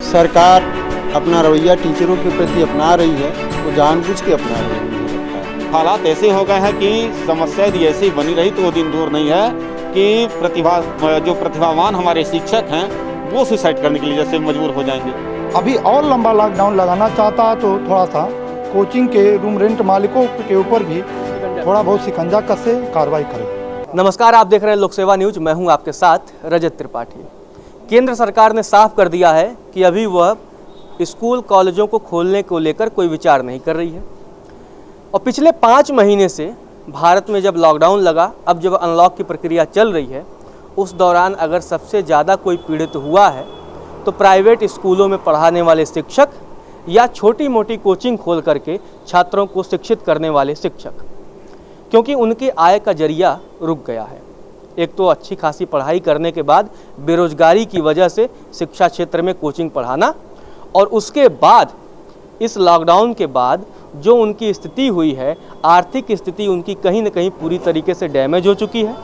सरकार अपना रवैया टीचरों के प्रति अपना रही है, वो जानबूझ के अपना रही है। हालात ऐसे हो गए हैं कि समस्या यदि ऐसी बनी रही तो वो दिन दूर नहीं है कि जो प्रतिभावान हमारे शिक्षक हैं वो सुसाइड करने के लिए जैसे मजबूर हो जाएंगे। अभी और लंबा लॉकडाउन लगाना चाहता है तो थोड़ा सा कोचिंग के रूम रेंट मालिकों के ऊपर भी थोड़ा बहुत शिकंजा कसे कार्रवाई करे। नमस्कार, आप देख रहे हैं लोक सेवा न्यूज। मैं हूं आपके साथ रजत त्रिपाठी। केंद्र सरकार ने साफ कर दिया है कि अभी वह स्कूल कॉलेजों को खोलने को लेकर कोई विचार नहीं कर रही है। और पिछले 5 महीने से भारत में जब लॉकडाउन लगा, अब जब अनलॉक की प्रक्रिया चल रही है, उस दौरान अगर सबसे ज़्यादा कोई पीड़ित हुआ है तो प्राइवेट स्कूलों में पढ़ाने वाले शिक्षक या छोटी मोटी कोचिंग खोल करके छात्रों को शिक्षित करने वाले शिक्षक, क्योंकि उनकी आय का जरिया रुक गया है। एक तो अच्छी खासी पढ़ाई करने के बाद बेरोजगारी की वजह से शिक्षा क्षेत्र में कोचिंग पढ़ाना, और उसके बाद इस लॉकडाउन के बाद जो उनकी स्थिति हुई है, आर्थिक स्थिति उनकी कहीं न कहीं पूरी तरीके से डैमेज हो चुकी है।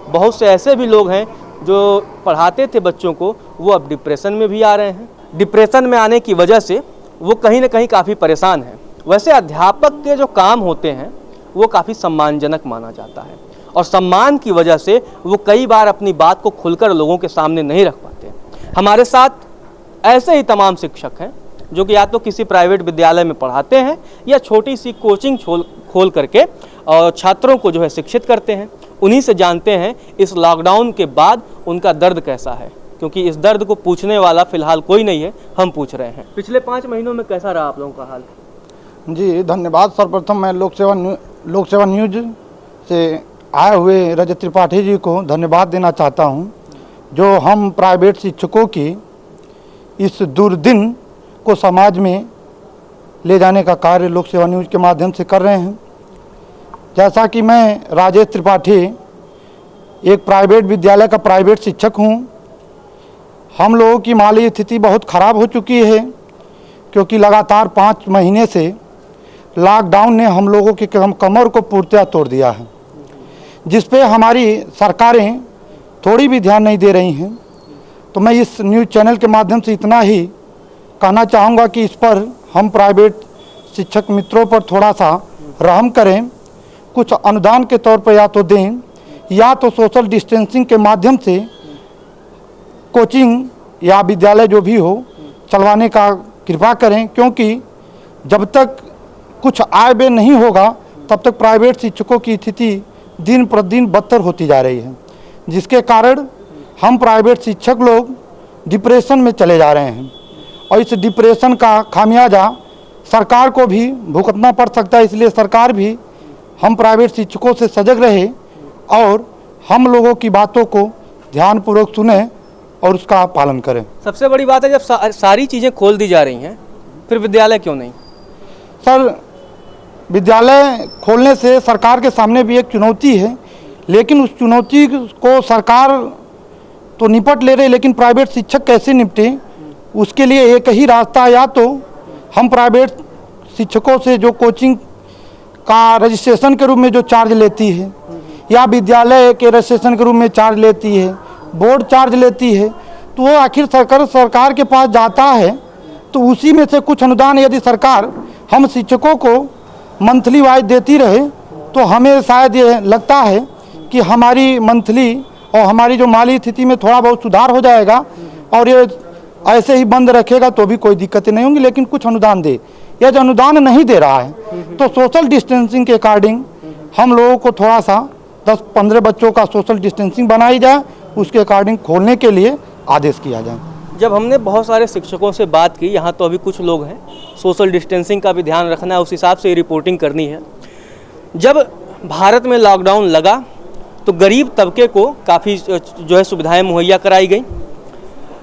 बहुत से ऐसे भी लोग हैं जो पढ़ाते थे बच्चों को, वो अब डिप्रेशन में भी आ रहे हैं। डिप्रेशन में आने की वजह से वो कहीं न कहीं काफ़ी परेशान हैं। वैसे अध्यापक के जो काम होते हैं वो काफ़ी सम्मानजनक माना जाता है, और सम्मान की वजह से वो कई बार अपनी बात को खुलकर लोगों के सामने नहीं रख पाते। हमारे साथ ऐसे ही तमाम शिक्षक हैं जो कि या तो किसी प्राइवेट विद्यालय में पढ़ाते हैं या छोटी सी कोचिंग खोल करके और छात्रों को जो है शिक्षित करते हैं। उन्हीं से जानते हैं इस लॉकडाउन के बाद उनका दर्द कैसा है, क्योंकि इस दर्द को पूछने वाला फिलहाल कोई नहीं है, हम पूछ रहे हैं। पिछले 5 महीनों में कैसा रहा आप लोगों का हाल? जी धन्यवाद। सर्वप्रथम मैं लोक सेवा न्यूज से आए हुए रजत त्रिपाठी जी को धन्यवाद देना चाहता हूं, जो हम प्राइवेट शिक्षकों की इस दुर्दिन को समाज में ले जाने का कार्य लोक सेवा न्यूज के माध्यम से कर रहे हैं। जैसा कि मैं राजेश त्रिपाठी एक प्राइवेट विद्यालय का प्राइवेट शिक्षक हूं, हम लोगों की माली स्थिति बहुत ख़राब हो चुकी है, क्योंकि लगातार 5 महीने से लॉकडाउन ने हम लोगों की कमर को पूर्णतः तोड़ दिया है, जिस पे हमारी सरकारें थोड़ी भी ध्यान नहीं दे रही हैं। तो मैं इस न्यूज़ चैनल के माध्यम से इतना ही कहना चाहूँगा कि इस पर हम प्राइवेट शिक्षक मित्रों पर थोड़ा सा रहम करें, कुछ अनुदान के तौर पर या तो दें, या तो सोशल डिस्टेंसिंग के माध्यम से कोचिंग या विद्यालय जो भी हो चलवाने का कृपा करें, क्योंकि जब तक कुछ आय व्यय नहीं होगा तब तक प्राइवेट शिक्षकों की स्थिति दिन प्रतिदिन बदतर होती जा रही है, जिसके कारण हम प्राइवेट शिक्षक लोग डिप्रेशन में चले जा रहे हैं। और इस डिप्रेशन का खामियाजा सरकार को भी भुगतना पड़ सकता है, इसलिए सरकार भी हम प्राइवेट शिक्षकों से सजग रहे और हम लोगों की बातों को ध्यानपूर्वक सुने और उसका पालन करें। सबसे बड़ी बात है, जब सारी चीज़ें खोल दी जा रही हैं, फिर विद्यालय क्यों नहीं? सर, विद्यालय खोलने से सरकार के सामने भी एक चुनौती है, लेकिन उस चुनौती को सरकार तो निपट ले रही, लेकिन प्राइवेट शिक्षक कैसे निपटे, उसके लिए एक ही रास्ता, या तो हम प्राइवेट शिक्षकों से जो कोचिंग का रजिस्ट्रेशन के रूप में जो चार्ज लेती है, या विद्यालय के रजिस्ट्रेशन के रूप में चार्ज लेती है, बोर्ड चार्ज लेती है, तो वो आखिर सरकार के पास जाता है, तो उसी में से कुछ अनुदान यदि सरकार हम शिक्षकों को मंथली वाइज देती रहे तो हमें शायद ये लगता है कि हमारी मंथली और हमारी जो माली स्थिति में थोड़ा बहुत सुधार हो जाएगा, और ये ऐसे ही बंद रखेगा तो भी कोई दिक्कतें नहीं होंगी। लेकिन कुछ अनुदान दे, या जो अनुदान नहीं दे रहा है तो सोशल डिस्टेंसिंग के अकॉर्डिंग हम लोगों को थोड़ा सा 10-15 बच्चों का सोशल डिस्टेंसिंग बनाई जाए, उसके अकॉर्डिंग खोलने के लिए आदेश किया जाए। जब हमने बहुत सारे शिक्षकों से बात की, यहाँ तो अभी कुछ लोग हैं, सोशल डिस्टेंसिंग का भी ध्यान रखना है, उस हिसाब से रिपोर्टिंग करनी है। जब भारत में लॉकडाउन लगा तो गरीब तबके को काफ़ी जो है सुविधाएं मुहैया कराई गई,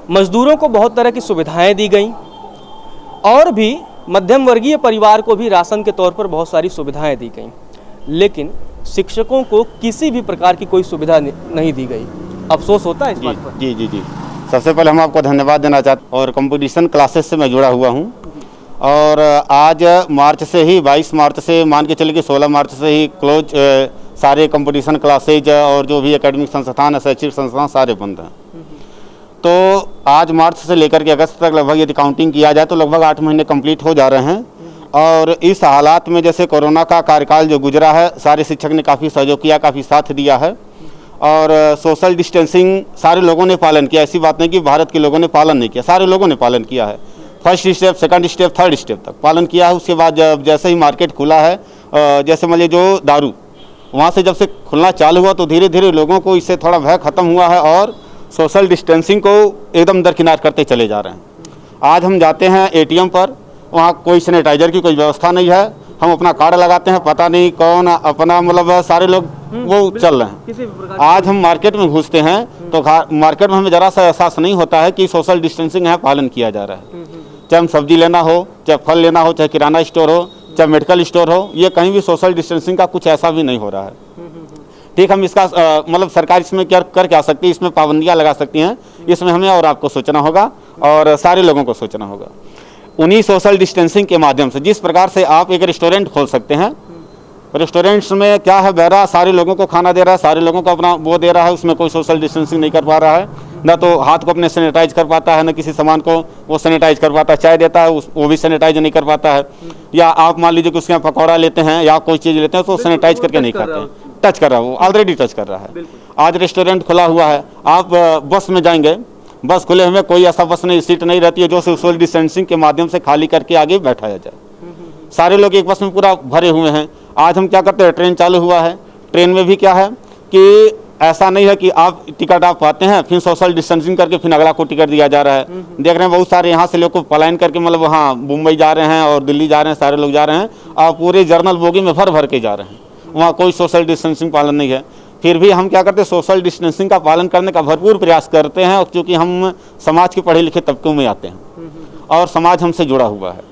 मजदूरों को बहुत तरह की सुविधाएं दी गई, और भी मध्यम वर्गीय परिवार को भी राशन के तौर पर बहुत सारी सुविधाएं दी गई, लेकिन शिक्षकों को किसी भी प्रकार की कोई सुविधा नहीं दी गई। अफसोस होता है इस बात पर। जी जी जी, सबसे पहले हम आपको धन्यवाद देना चाहते हैं। और कंपटीशन क्लासेस से मैं जुड़ा हुआ हूँ, और आज मार्च से ही 22 मार्च से मान के चलिए कि 16 मार्च से ही क्लोज सारे कंपटीशन क्लासेज और जो भी एकेडमिक संस्थान है, शैक्षिक संस्थान सारे बंद हैं। तो आज मार्च से लेकर के अगस्त तक लगभग यदि काउंटिंग किया जाए तो लगभग 8 महीने कंप्लीट हो जा रहे हैं। और इस हालात में जैसे कोरोना का कार्यकाल जो गुजरा है, सारे शिक्षक ने काफ़ी सहयोग किया, काफ़ी साथ दिया है और सोशल डिस्टेंसिंग सारे लोगों ने पालन किया। ऐसी बात नहीं कि भारत के लोगों ने पालन नहीं किया, सारे लोगों ने पालन किया है। First step, second step, third step तक पालन किया है। उसके बाद जब जैसे ही मार्केट खुला है, जैसे मान लीजिए जो दारू वहाँ से जब से खुलना चालू हुआ तो धीरे धीरे लोगों को इससे थोड़ा भय खत्म हुआ है और सोशल डिस्टेंसिंग को एकदम दरकिनार करते चले जा रहे हैं। आज हम जाते हैं एटीएम पर, वहाँ कोई सैनिटाइजर की कोई व्यवस्था नहीं है। हम अपना कार्ड लगाते हैं, पता नहीं कौन अपना मतलब सारे लोग वो चल रहे हैं। आज हम मार्केट में घुसते हैं तो मार्केट में हमें ज़रा सा एहसास नहीं होता है कि सोशल डिस्टेंसिंग यहाँ पालन किया जा रहा है। चाहे हम सब्जी लेना हो, चाहे फल लेना हो, चाहे किराना स्टोर हो, चाहे मेडिकल स्टोर हो, ये कहीं भी सोशल डिस्टेंसिंग का कुछ ऐसा भी नहीं हो रहा है। ठीक, हम इसका मतलब सरकार इसमें क्या कर क्या सकती है, इसमें पाबंदियाँ लगा सकती हैं। इसमें हमें और आपको सोचना होगा और सारे लोगों को सोचना होगा। उन्हीं सोशल डिस्टेंसिंग के माध्यम से जिस प्रकार से आप एक रेस्टोरेंट खोल सकते हैं, रेस्टोरेंट्स में क्या है, बहरा सारे लोगों को खाना दे रहा है, सारे लोगों को अपना वो दे रहा है, उसमें कोई सोशल डिस्टेंसिंग नहीं कर पा रहा है, ना तो हाथ को अपने सैनिटाइज कर पाता है, ना किसी सामान को वो सैनिटाइज कर पाता है। चाय देता है वो भी सैनिटाइज नहीं कर पाता है। या आप मान लीजिए कि उसके यहाँ पकौड़ा लेते हैं या कोई चीज़ लेते हैं तो सैनिटाइज करके नहीं खाते हैं, टच कर रहा है, वो ऑलरेडी टच कर रहा है। आज रेस्टोरेंट खुला हुआ है, आप बस में जाएंगे, बस खुले हुए कोई ऐसा बस नहीं, सीट नहीं रहती है जो सोशल डिस्टेंसिंग के माध्यम से खाली करके आगे बैठाया जाए। सारे लोग एक बस में पूरा भरे हुए हैं। आज हम क्या करते हैं, ट्रेन चालू हुआ है, ट्रेन में भी क्या है कि ऐसा नहीं है कि आप टिकट आप पाते हैं फिर सोशल डिस्टेंसिंग करके फिर अगला को टिकट दिया जा रहा है। देख रहे हैं बहुत सारे यहाँ से लोग को पलायन करके मतलब वहाँ मुंबई जा रहे हैं और दिल्ली जा रहे हैं, सारे लोग जा रहे हैं और पूरे जर्नल बोगी में भर भर के जा रहे हैं। वहाँ कोई सोशल डिस्टेंसिंग पालन नहीं है। फिर भी हम क्या करते हैं, सोशल डिस्टेंसिंग का पालन करने का भरपूर प्रयास करते हैं। और क्योंकि हम समाज के पढ़े लिखे तबकों में आते हैं और समाज हमसे जुड़ा हुआ है।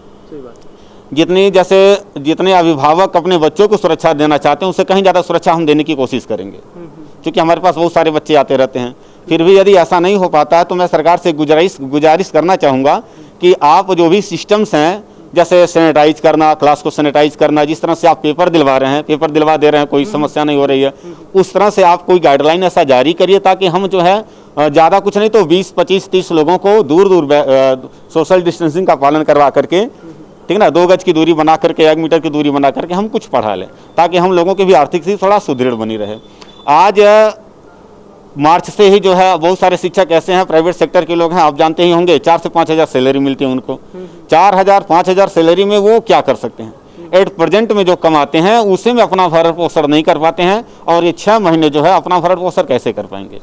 जितने अभिभावक अपने बच्चों को सुरक्षा देना चाहते हैं उससे कहीं ज़्यादा सुरक्षा हम देने की कोशिश करेंगे, क्योंकि हमारे पास बहुत सारे बच्चे आते रहते हैं। फिर भी यदि ऐसा नहीं हो पाता है तो मैं सरकार से गुजारिश करना चाहूँगा कि आप जो भी सिस्टम्स हैं, जैसे सैनिटाइज करना, क्लास को सैनिटाइज करना, जिस तरह से आप पेपर दिलवा रहे हैं, पेपर दिलवा दे रहे हैं, कोई समस्या नहीं हो रही है, उस तरह से आप कोई गाइडलाइन ऐसा जारी करिए ताकि हम जो है ज़्यादा कुछ नहीं तो 20, 25, 30 लोगों को दूर दूर सोशल डिस्टेंसिंग का पालन करवा करके, ठीक ना, 2 गज की दूरी बना करके, 1 मीटर की दूरी बना करके हम कुछ पढ़ा लें ताकि हम लोगों की भी आर्थिक स्थिति थोड़ा सुदृढ़ बनी रहे। आज मार्च से ही जो है बहुत सारे शिक्षक ऐसे हैं, प्राइवेट सेक्टर के लोग हैं, आप जानते ही होंगे, 4 से 5 हज़ार सैलरी मिलती है उनको। 4,000 5,000 सैलरी में वो क्या कर सकते हैं? एट प्रेजेंट में जो कमाते हैं उसी में अपना भरण पोषण नहीं कर पाते हैं और ये 6 महीने जो है अपना भरण पोषण कैसे कर पाएंगे?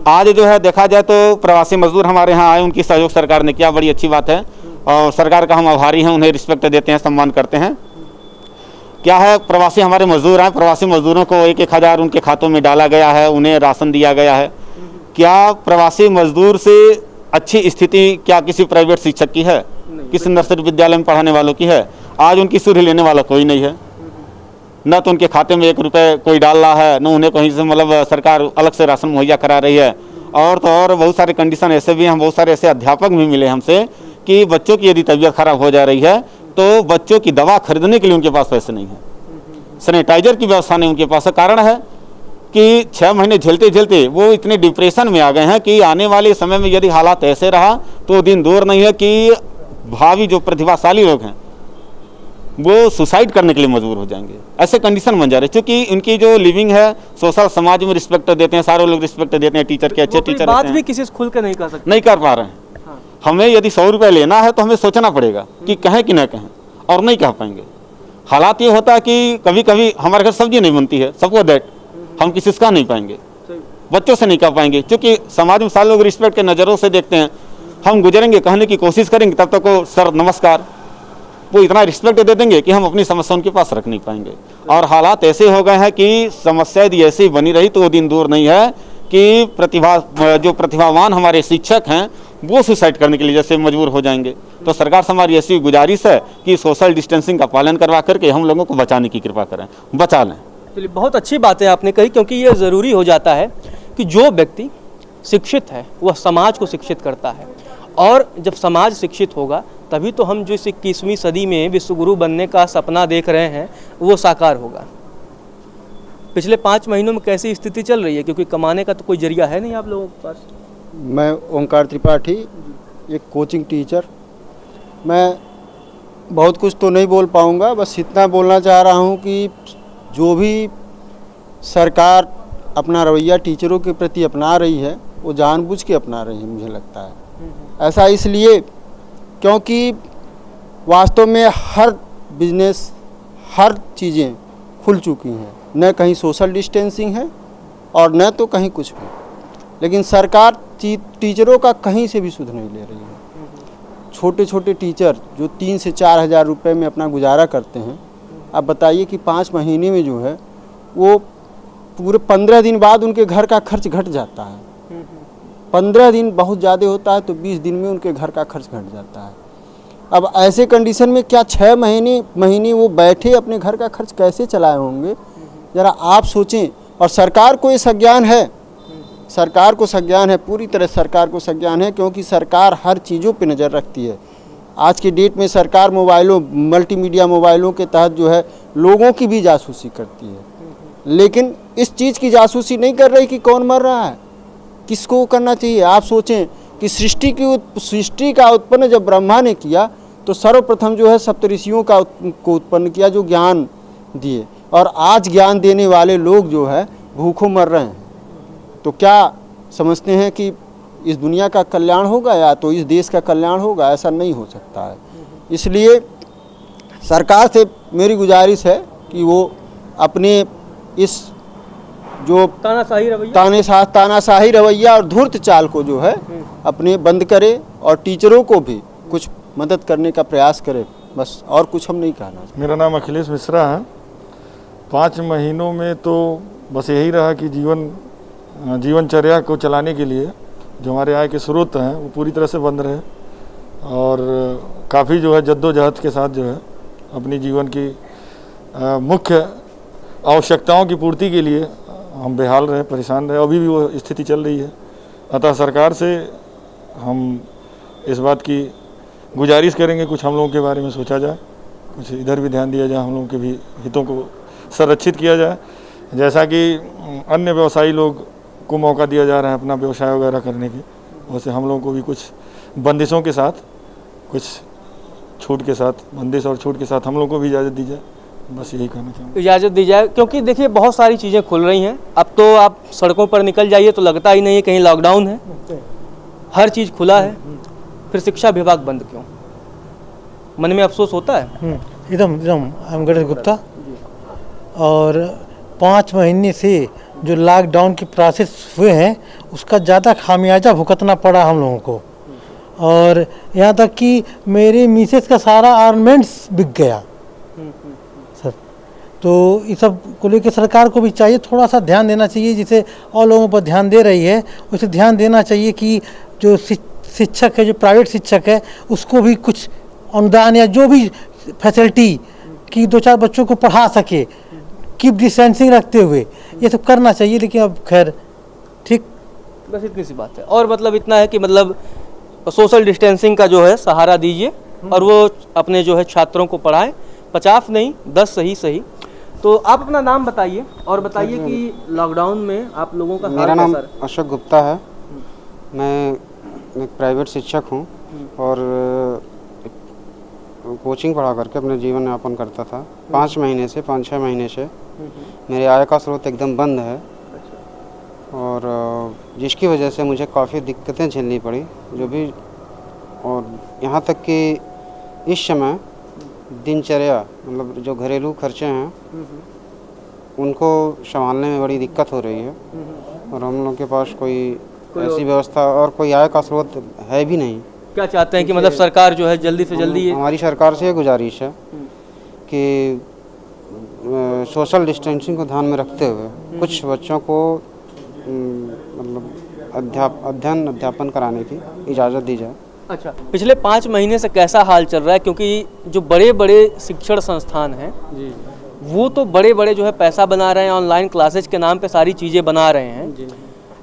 आज जो है देखा जाए तो प्रवासी मजदूर हमारे यहाँ आए, उनकी सहयोग सरकार ने किया, बड़ी अच्छी बात है और सरकार का हम आभारी हैं, उन्हें रिस्पेक्ट देते हैं, सम्मान करते हैं। क्या है, प्रवासी हमारे मजदूर हैं, प्रवासी मजदूरों को 1-1 हज़ार उनके खातों में डाला गया है, उन्हें राशन दिया गया है। क्या प्रवासी मजदूर से अच्छी स्थिति क्या किसी प्राइवेट शिक्षक की है, किसी नर्सरी विद्यालय में पढ़ाने वालों की है? आज उनकी सुधि लेने वाला कोई नहीं है, न तो उनके खाते में 1 रुपये कोई डाल रहा है, न उन्हें कहीं से मतलब सरकार अलग से राशन मुहैया करा रही है। और तो और बहुत सारे कंडीशन ऐसे भी हैं, बहुत सारे ऐसे अध्यापक भी मिले हमसे कि बच्चों की यदि तबीयत खराब हो जा रही है तो बच्चों की दवा खरीदने के लिए उनके पास पैसे नहीं है, सैनिटाइजर की व्यवस्था नहीं उनके पास है। कारण है कि 6 महीने झेलते झेलते वो इतने डिप्रेशन में आ गए हैं कि आने वाले समय में यदि हालात ऐसे रहा तो दिन दूर नहीं है कि भावी जो प्रतिभाशाली लोग हैं वो सुसाइड करने के लिए मजबूर हो जाएंगे। ऐसे कंडीशन बन जा रहे हैं क्योंकि उनकी जो लिविंग है, सोशल समाज में रिस्पेक्ट देते हैं, सारे लोग रिस्पेक्ट देते हैं, टीचर के अच्छे टीचर बात भी किसी से खुल कर नहीं कर सकते, नहीं कर पा रहे हैं। हमें यदि 100 रुपये लेना है तो हमें सोचना पड़ेगा कि कहें कि न कहें, और नहीं कह पाएंगे। हालात ये होता है कि कभी कभी हमारे घर सब्जी नहीं बनती है, सबको दैट हम किसी से कह नहीं पाएंगे, बच्चों से नहीं कह पाएंगे, क्योंकि समाज में सारे लोग रिस्पेक्ट के नज़रों से देखते हैं। हम गुजरेंगे, कहने की कोशिश करेंगे, तब तक वो सर नमस्कार, वो इतना रिस्पेक्ट दे देंगे कि हम अपनी समस्या उनके पास रख नहीं पाएंगे। और हालात ऐसे हो गए हैं कि समस्या यदि ऐसी बनी रही तो वो दिन दूर नहीं है कि जो प्रतिभावान हमारे शिक्षक हैं वो सुसाइड करने के लिए जैसे मजबूर हो जाएंगे। तो सरकार से हमारी ऐसी गुजारिश है कि सोशल डिस्टेंसिंग का पालन करवा करके हम लोगों को बचाने की कृपा करें, बचा लें। चलिए, बहुत अच्छी बातें आपने कही, क्योंकि ये ज़रूरी हो जाता है कि जो व्यक्ति शिक्षित है वह समाज को शिक्षित करता है, और जब समाज शिक्षित होगा तभी तो हम जो इस 21वीं सदी में विश्वगुरु बनने का सपना देख रहे हैं वो साकार होगा। पिछले 5 महीनों में कैसी स्थिति चल रही है, क्योंकि कमाने का तो कोई जरिया है नहीं आप लोगों के पास। मैं ओंकार त्रिपाठी, एक कोचिंग टीचर। मैं बहुत कुछ तो नहीं बोल पाऊँगा, बस इतना बोलना चाह रहा हूँ कि जो भी सरकार अपना रवैया टीचरों के प्रति अपना रही है वो जानबूझ के अपना रही है, मुझे लगता है। ऐसा इसलिए क्योंकि वास्तव में हर बिजनेस, हर चीज़ें खुल चुकी हैं, न कहीं सोशल डिस्टेंसिंग है और न तो कहीं कुछ भी। लेकिन सरकार टीचरों का कहीं से भी सुध नहीं ले रही है। छोटे छोटे टीचर जो 3 से 4 हज़ार रुपये में अपना गुजारा करते हैं, आप बताइए कि 5 महीने में जो है वो पूरे 15 दिन बाद उनके घर का खर्च घट जाता है। 15 दिन बहुत ज़्यादा होता है तो 20 दिन में उनके घर का खर्च घट जाता है। अब ऐसे कंडीशन में क्या 6 महीने वो बैठे अपने घर का खर्च कैसे चलाए होंगे, ज़रा आप सोचें। और सरकार को ये संज्ञान है, सरकार को संज्ञान है, पूरी तरह सरकार को संज्ञान है, क्योंकि सरकार हर चीज़ों पे नज़र रखती है। आज के डेट में सरकार मोबाइलों, मल्टीमीडिया मोबाइलों के तहत जो है लोगों की भी जासूसी करती है, लेकिन इस चीज़ की जासूसी नहीं कर रही कि कौन मर रहा है, किसको करना चाहिए। आप सोचें कि सृष्टि का उत्पन्न जब ब्रह्मा ने किया तो सर्वप्रथम जो है सप्तऋषियों को उत्पन्न किया, जो ज्ञान दिए, और आज ज्ञान देने वाले लोग जो है भूखों मर रहे हैं। तो क्या समझते हैं कि इस दुनिया का कल्याण होगा या तो इस देश का कल्याण होगा? ऐसा नहीं हो सकता है। इसलिए सरकार से मेरी गुजारिश है कि वो अपने इस जो तानाशाही रवैया और धूर्त चाल को जो है अपने बंद करे और टीचरों को भी कुछ मदद करने का प्रयास करे, बस। और कुछ हम नहीं कहना। मेरा नाम अखिलेश मिश्रा है। 5 महीनों में तो बस यही रहा कि जीवनचर्या को चलाने के लिए जो हमारे आय के स्रोत हैं वो पूरी तरह से बंद रहे, और काफ़ी जो है जद्दोजहद के साथ जो है अपनी जीवन की मुख्य आवश्यकताओं की पूर्ति के लिए हम बेहाल रहे, परेशान रहे। अभी भी वो स्थिति चल रही है। अतः सरकार से हम इस बात की गुजारिश करेंगे कुछ हम लोगों के बारे में सोचा जाए, कुछ इधर भी ध्यान दिया जाए, हम लोगों के भी हितों को संरक्षित किया जाए। जैसा कि अन्य व्यवसायी लोग को मौका दिया जा रहा है अपना व्यवसाय वगैरह करने की, वैसे हम लोगों को भी कुछ बंदिशों के साथ, कुछ छूट के साथ, बंदिश और छूट के साथ हम लोगों को भी इजाज़त दी जाए, बस यही कहना चाहूँगा। इजाज़त दी जाए, क्योंकि देखिए बहुत सारी चीज़ें खुल रही हैं। अब तो आप सड़कों पर निकल जाइए तो लगता ही नहीं है कहीं लॉकडाउन है, हर चीज़ खुला है। फिर शिक्षा विभाग बंद क्यों? मन में अफसोस होता है। एकदम आई एम गणेश गुप्ता। और 5 महीने से जो लॉकडाउन की प्रोसेस हुए हैं उसका ज़्यादा खामियाजा भुगतना पड़ा हम लोगों को, और यहाँ तक कि मेरे मिसेस का सारा ऑर्नामेंट्स बिक गया सर। तो इस सब को लेकर सरकार को भी चाहिए, थोड़ा सा ध्यान देना चाहिए, जिसे और लोगों पर ध्यान दे रही है उसे ध्यान देना चाहिए कि जो शिक्षक है, जो प्राइवेट शिक्षक है, उसको भी कुछ अनुदान या जो भी फैसिलिटी कि 2-4 बच्चों को पढ़ा सके, कीप डिस्टेंसिंग रखते हुए, ये सब करना चाहिए। लेकिन अब खैर ठीक, बस इतनी सी बात है। और मतलब इतना है कि मतलब सोशल डिस्टेंसिंग का जो है सहारा दीजिए और वो अपने जो है छात्रों को पढ़ाएं, 50 नहीं 10 सही। तो आप अपना नाम बताइए और बताइए कि लॉकडाउन में आप लोगों का मेरा नाम अशोक गुप्ता है। मैं एक प्राइवेट शिक्षक हूँ और कोचिंग पढ़ा करके अपने जीवन यापन करता था। 5-6 महीने से मेरे आय का स्रोत एकदम बंद है, और जिसकी वजह से मुझे काफ़ी दिक्कतें झेलनी पड़ी जो भी, और यहाँ तक कि इस समय दिनचर्या मतलब जो घरेलू खर्चे हैं उनको संभालने में बड़ी दिक्कत हो रही है, और हम लोग के पास कोई ऐसी व्यवस्था और कोई आय का स्रोत है भी नहीं। क्या चाहते हैं कि मतलब सरकार जो है जल्दी से जल्दी हमारी सरकार से ये गुजारिश है कि सोशल डिस्टेंसिंग को ध्यान में रखते हुए कुछ बच्चों को मतलब अध्यापन कराने की इजाज़त दी जाए। अच्छा, पिछले 5 महीने से कैसा हाल चल रहा है? क्योंकि जो बड़े बड़े शिक्षण संस्थान हैं वो तो बड़े जो है पैसा बना रहे हैं, ऑनलाइन क्लासेज के नाम पे सारी चीज़ें बना रहे हैं,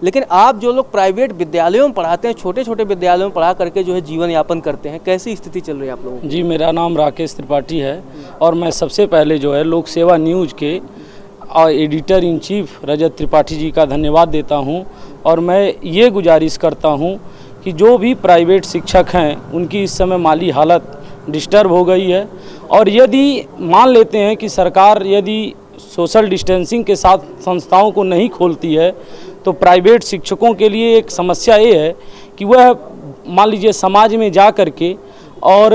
लेकिन आप जो लोग प्राइवेट विद्यालयों में पढ़ाते हैं, छोटे छोटे विद्यालयों में पढ़ा करके जो है जीवन यापन करते हैं, कैसी स्थिति चल रही है आप लोगों की? जी, मेरा नाम राकेश त्रिपाठी है और मैं सबसे पहले जो है लोक सेवा न्यूज़ के एडिटर इन चीफ रजत त्रिपाठी जी का धन्यवाद देता हूं, और मैं ये गुजारिश करता हूँ कि जो भी प्राइवेट शिक्षक हैं उनकी इस समय माली हालत डिस्टर्ब हो गई है, और यदि मान लेते हैं कि सरकार यदि सोशल डिस्टेंसिंग के साथ संस्थाओं को नहीं खोलती है तो प्राइवेट शिक्षकों के लिए एक समस्या ये है कि वह मान लीजिए समाज में जा कर के और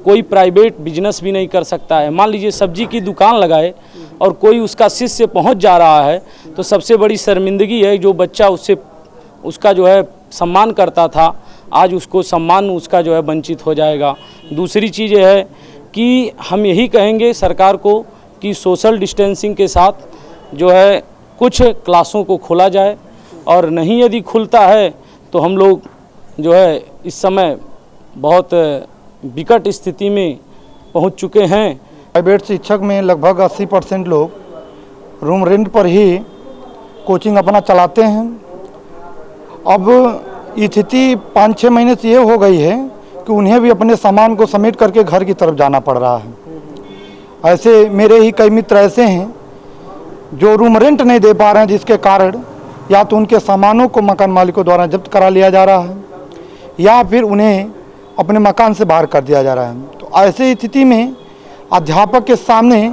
कोई प्राइवेट बिजनेस भी नहीं कर सकता है। मान लीजिए सब्जी की दुकान लगाए और कोई उसका शिष्य पहुंच जा रहा है तो सबसे बड़ी शर्मिंदगी है, जो बच्चा उसका जो है सम्मान करता था आज उसको सम्मान उसका जो है वंचित हो जाएगा। दूसरी चीज़ ये है कि हम यही कहेंगे सरकार को कि सोशल डिस्टेंसिंग के साथ जो है कुछ क्लासों को खोला जाए, और नहीं यदि खुलता है तो हम लोग जो है इस समय बहुत विकट स्थिति में पहुंच चुके हैं। प्राइवेट शिक्षक में लगभग 80% लोग रूम रेंट पर ही कोचिंग अपना चलाते हैं। अब स्थिति 5-6 महीने से ये हो गई है कि उन्हें भी अपने सामान को समेट करके घर की तरफ जाना पड़ रहा है। ऐसे मेरे ही कई मित्र ऐसे हैं जो रूम रेंट नहीं दे पा रहे हैं, जिसके कारण या तो उनके सामानों को मकान मालिकों द्वारा जब्त करा लिया जा रहा है या फिर उन्हें अपने मकान से बाहर कर दिया जा रहा है। तो ऐसी स्थिति में अध्यापक के सामने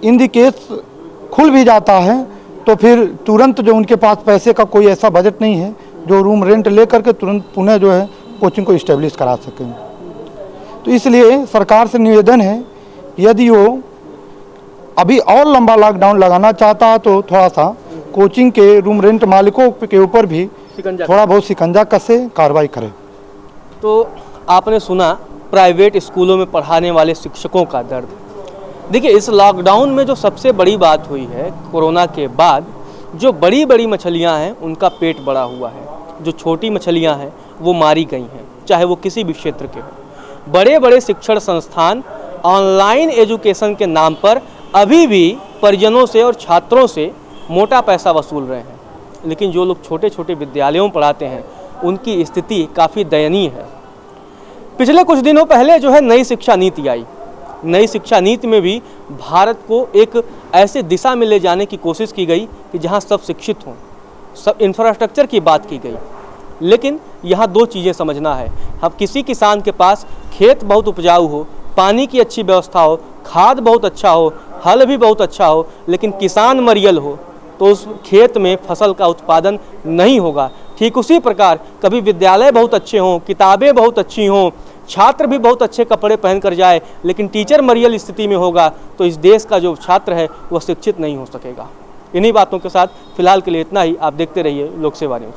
यदि केस खुल भी जाता है तो फिर तुरंत जो उनके पास पैसे का कोई ऐसा बजट नहीं है जो रूम रेंट ले करके तुरंत पुनः जो है कोचिंग को इस्टेब्लिश करा सकें। तो इसलिए सरकार से निवेदन है, यदि वो अभी और लंबा लॉकडाउन लगाना चाहता है तो थोड़ा सा कोचिंग के रूम रेंट मालिकों के ऊपर भी थोड़ा बहुत शिकंजा कसे, कार्रवाई करे। तो आपने सुना प्राइवेट स्कूलों में पढ़ाने वाले शिक्षकों का दर्द। देखिए, इस लॉकडाउन में जो सबसे बड़ी बात हुई है, कोरोना के बाद जो बड़ी बड़ी मछलियां हैं उनका पेट बड़ा हुआ है, जो छोटी मछलियां हैं वो मारी गई हैं, चाहे वो किसी भी क्षेत्र के हों। बड़े बड़े शिक्षण संस्थान ऑनलाइन एजुकेशन के नाम पर अभी भी परिजनों से और छात्रों से मोटा पैसा वसूल रहे हैं, लेकिन जो लोग छोटे छोटे विद्यालयों में पढ़ाते हैं उनकी स्थिति काफ़ी दयनीय है। पिछले कुछ दिनों पहले जो है नई शिक्षा नीति आई। नई शिक्षा नीति में भी भारत को एक ऐसे दिशा में ले जाने की कोशिश की गई कि जहां सब शिक्षित हों, सब इंफ्रास्ट्रक्चर की बात की गई। लेकिन यहाँ दो चीज़ें समझना है। हम किसी किसान के पास खेत बहुत उपजाऊ हो, पानी की अच्छी व्यवस्था हो, खाद बहुत अच्छा हो, हल भी बहुत अच्छा हो, लेकिन किसान मरियल हो तो उस खेत में फसल का उत्पादन नहीं होगा। ठीक उसी प्रकार कभी विद्यालय बहुत अच्छे हों, किताबें बहुत अच्छी हों, छात्र भी बहुत अच्छे कपड़े पहन कर जाए, लेकिन टीचर मरियल स्थिति में होगा तो इस देश का जो छात्र है वह शिक्षित नहीं हो सकेगा। इन्हीं बातों के साथ फिलहाल के लिए इतना ही। आप देखते रहिए लोक सेवा न्यूज।